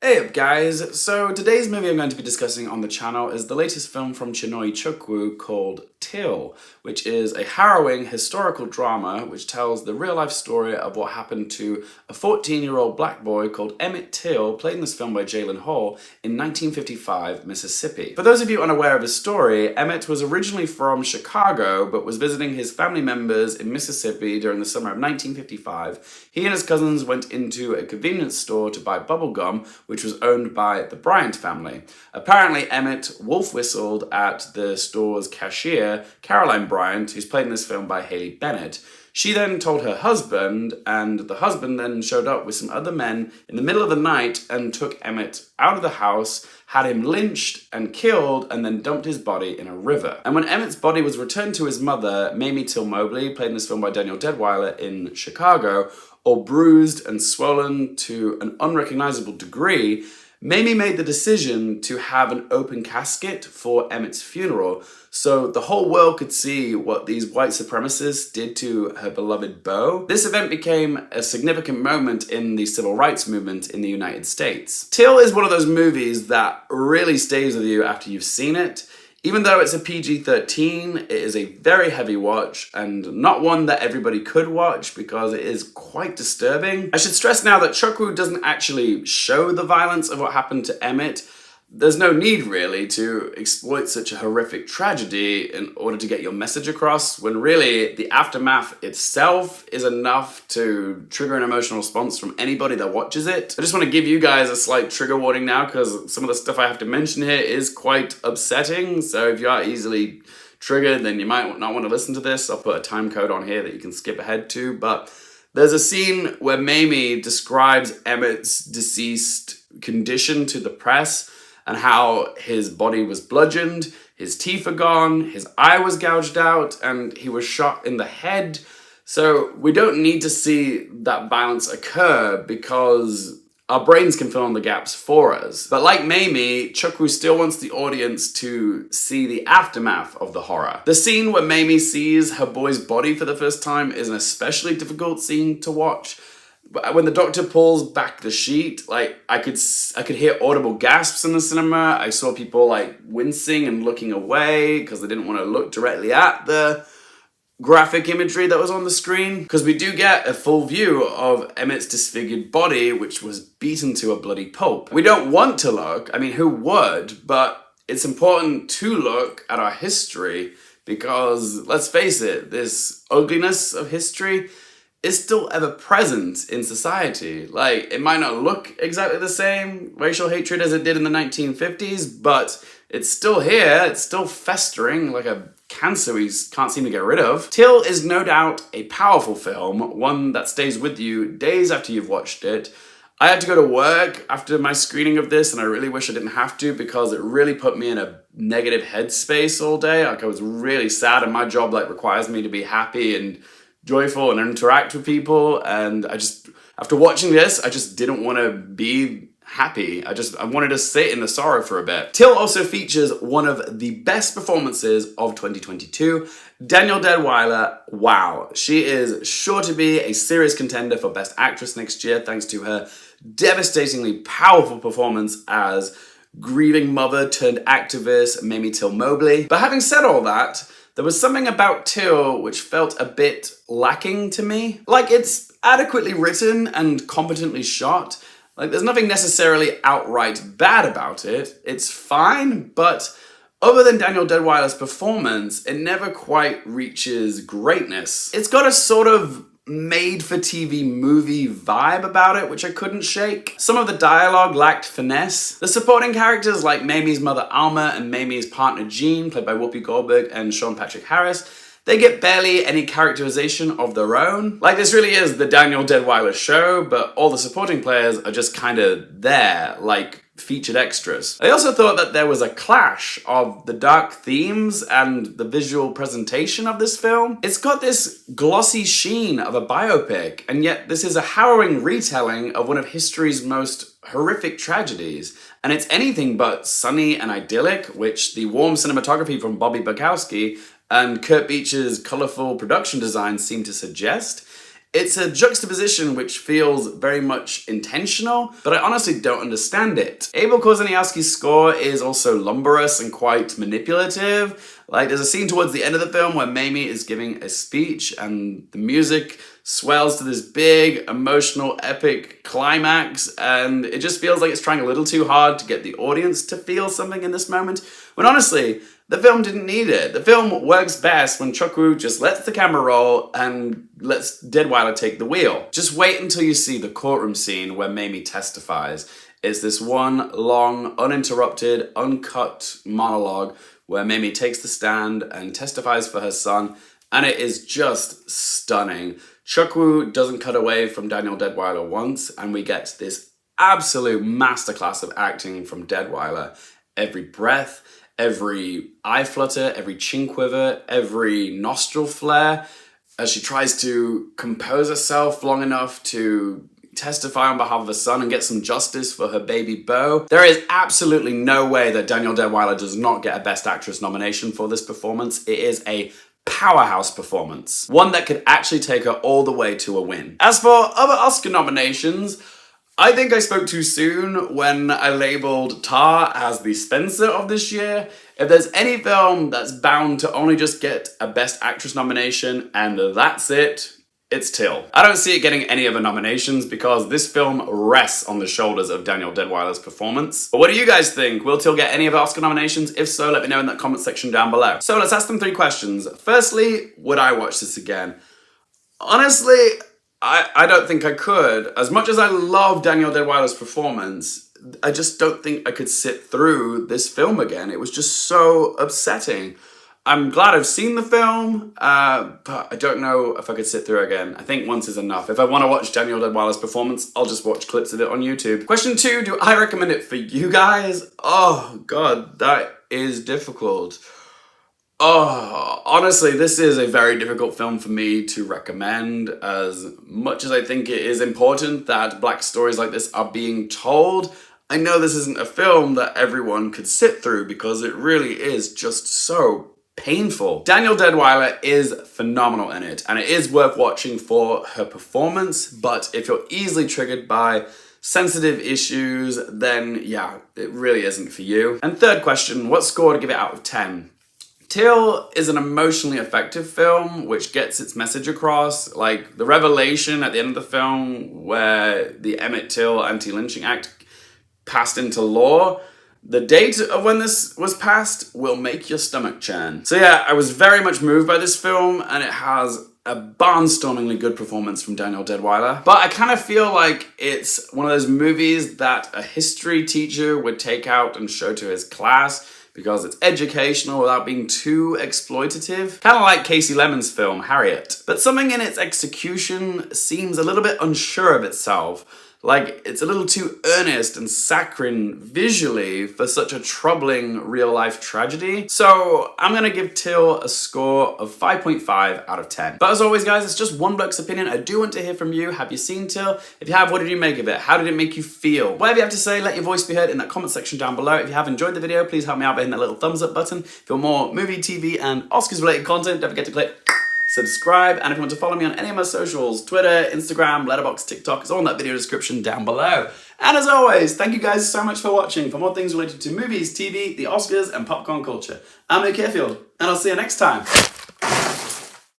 Hey up guys, so today's movie I'm going to be discussing on the channel is the latest film from Chinonye Chukwu called Till, which is a harrowing historical drama which tells the real life story of what happened to a 14-year-old black boy called Emmet Till, played in this film by Jalen Hall, in 1955 Mississippi. For those of you unaware of his story, Emmet was originally from Chicago but was visiting his family members in Mississippi during the summer of 1955. He and his cousins went into a convenience store to buy bubble gum, which was owned by the Bryant family. Apparently, Emmet wolf whistled at the store's cashier, Caroline Bryant, who's played in this film by Haley Bennett. She then told her husband, and the husband then showed up with some other men in the middle of the night and took Emmet out of the house, had him lynched and killed, and then dumped his body in a river. And when Emmet's body was returned to his mother, Mamie Till-Mobley, played in this film by Danielle Deadwyler, in Chicago, all bruised and swollen to an unrecognizable degree, Mamie made the decision to have an open casket for Emmet's funeral so the whole world could see what these white supremacists did to her beloved beau. This event became a significant moment in the civil rights movement in the United States. Till is one of those movies that really stays with you after you've seen it. Even though it's a PG-13, it is a very heavy watch and not one that everybody could watch because it is quite disturbing. I should stress now that Chukwu doesn't actually show the violence of what happened to Emmet. There's no need really to exploit such a horrific tragedy in order to get your message across, when really the aftermath itself is enough to trigger an emotional response from anybody that watches it. I just want to give you guys a slight trigger warning now because some of the stuff I have to mention here is quite upsetting, so if you are easily triggered then you might not want to listen to this. I'll put a time code on here that you can skip ahead to, but there's a scene where Mamie describes Emmet's deceased condition to the press and how his body was bludgeoned, his teeth are gone, his eye was gouged out, and he was shot in the head. So we don't need to see that violence occur because our brains can fill in the gaps for us. But like Mamie, Chukwu still wants the audience to see the aftermath of the horror. The scene where Mamie sees her boy's body for the first time is an especially difficult scene to watch. When the doctor pulls back the sheet, like I could hear audible gasps in the cinema. I saw people like wincing and looking away because they didn't want to look directly at the graphic imagery that was on the screen. Because we do get a full view of Emmet's disfigured body, which was beaten to a bloody pulp. We don't want to look, I mean, who would? But it's important to look at our history because, let's face it, this ugliness of history is still ever present in society. Like, it might not look exactly the same, racial hatred, as it did in the 1950s, but it's still here, it's still festering like a cancer we can't seem to get rid of. Till is no doubt a powerful film, one that stays with you days after you've watched it. I had to go to work after my screening of this, and I really wish I didn't have to because it really put me in a negative headspace all day. Like, I was really sad, and my job like requires me to be happy and joyful and interact with people, and after watching this, I just didn't want to be happy. I wanted to sit in the sorrow for a bit. Till also features one of the best performances of 2022, Danielle Deadwyler. Wow, she is sure to be a serious contender for Best Actress next year thanks to her devastatingly powerful performance as grieving mother turned activist Mamie Till-Mobley. But having said all that, there was something about Till which felt a bit lacking to me. Like, it's adequately written and competently shot. Like, there's nothing necessarily outright bad about it. It's fine, but other than Danielle Deadwyler's performance, it never quite reaches greatness. It's got a sort of made-for-TV movie vibe about it, which I couldn't shake. Some of the dialogue lacked finesse. The supporting characters like Mamie's mother Alma and Mamie's partner Jean, played by Whoopi Goldberg and Sean Patrick Harris, they get barely any characterization of their own. Like, this really is the Danielle Deadwyler show, but all the supporting players are just kind of there, like featured extras. I also thought that there was a clash of the dark themes and the visual presentation of this film. It's got this glossy sheen of a biopic, and yet this is a harrowing retelling of one of history's most horrific tragedies. And it's anything but sunny and idyllic, which the warm cinematography from Bobby Bukowski and Kurt Beach's colorful production design seem to suggest. It's a juxtaposition which feels very much intentional, but I honestly don't understand it. Abel Korzeniowski's score is also lumberous and quite manipulative. Like, there's a scene towards the end of the film where Mamie is giving a speech and the music swells to this big, emotional, epic climax, and it just feels like it's trying a little too hard to get the audience to feel something in this moment, when honestly, the film didn't need it. The film works best when Chukwu just lets the camera roll and lets Deadwyler take the wheel. Just wait until you see the courtroom scene where Mamie testifies. It's this one long, uninterrupted, uncut monologue where Mamie takes the stand and testifies for her son, and it is just stunning. Chukwu doesn't cut away from Danielle Deadwyler once, and we get this absolute masterclass of acting from Deadwyler. Every breath, every eye flutter, every chin quiver, every nostril flare, as she tries to compose herself long enough to testify on behalf of her son and get some justice for her baby beau. There is absolutely no way that Danielle Deadwyler does not get a Best Actress nomination for this performance. It is a powerhouse performance, one that could actually take her all the way to a win. As for other Oscar nominations, I think I spoke too soon when I labeled Tar as the Spencer of this year. If there's any film that's bound to only just get a Best Actress nomination and that's it, it's Till. I don't see it getting any other nominations because this film rests on the shoulders of Danielle Deadwyler's performance. But what do you guys think? Will Till get any other Oscar nominations? If so, let me know in that comment section down below. So let's ask them 3 questions. Firstly, would I watch this again? Honestly, I don't think I could. As much as I love Danielle Deadwyler's performance, I just don't think I could sit through this film again. It was just so upsetting. I'm glad I've seen the film, but I don't know if I could sit through it again. I think once is enough. If I want to watch Danielle Deadwyler's performance, I'll just watch clips of it on YouTube. Question 2, do I recommend it for you guys? Oh God, that is difficult. Oh, honestly, this is a very difficult film for me to recommend. As much as I think it is important that Black stories like this are being told, I know this isn't a film that everyone could sit through because it really is just so painful. Danielle Deadwyler is phenomenal in it, and it is worth watching for her performance, but if you're easily triggered by sensitive issues, then yeah, it really isn't for you. And third question, what score to give it out of 10? Till is an emotionally effective film which gets its message across. Like the revelation at the end of the film where the Emmet Till Anti-Lynching Act passed into law, the date of when this was passed will make your stomach churn. So yeah, I was very much moved by this film, and it has a barnstormingly good performance from Danielle Deadwyler. But I kind of feel like it's one of those movies that a history teacher would take out and show to his class because it's educational without being too exploitative. Kind of like Casey Lemon's film, Harriet. But something in its execution seems a little bit unsure of itself. Like, it's a little too earnest and saccharine visually for such a troubling real-life tragedy. So I'm gonna give Till a score of 5.5 out of 10. But as always, guys, it's just one bloke's opinion. I do want to hear from you. Have you seen Till? If you have, what did you make of it? How did it make you feel? Whatever you have to say, let your voice be heard in that comment section down below. If you have enjoyed the video, please help me out by hitting that little thumbs up button. For more movie, TV, and Oscars-related content, don't forget to click subscribe, and if you want to follow me on any of my socials, Twitter, Instagram, Letterboxd, TikTok, it's all in that video description down below. And as always, thank you guys so much for watching. For more things related to movies, TV, the Oscars, and popcorn culture, I'm Luke Carefield, and I'll see you next time.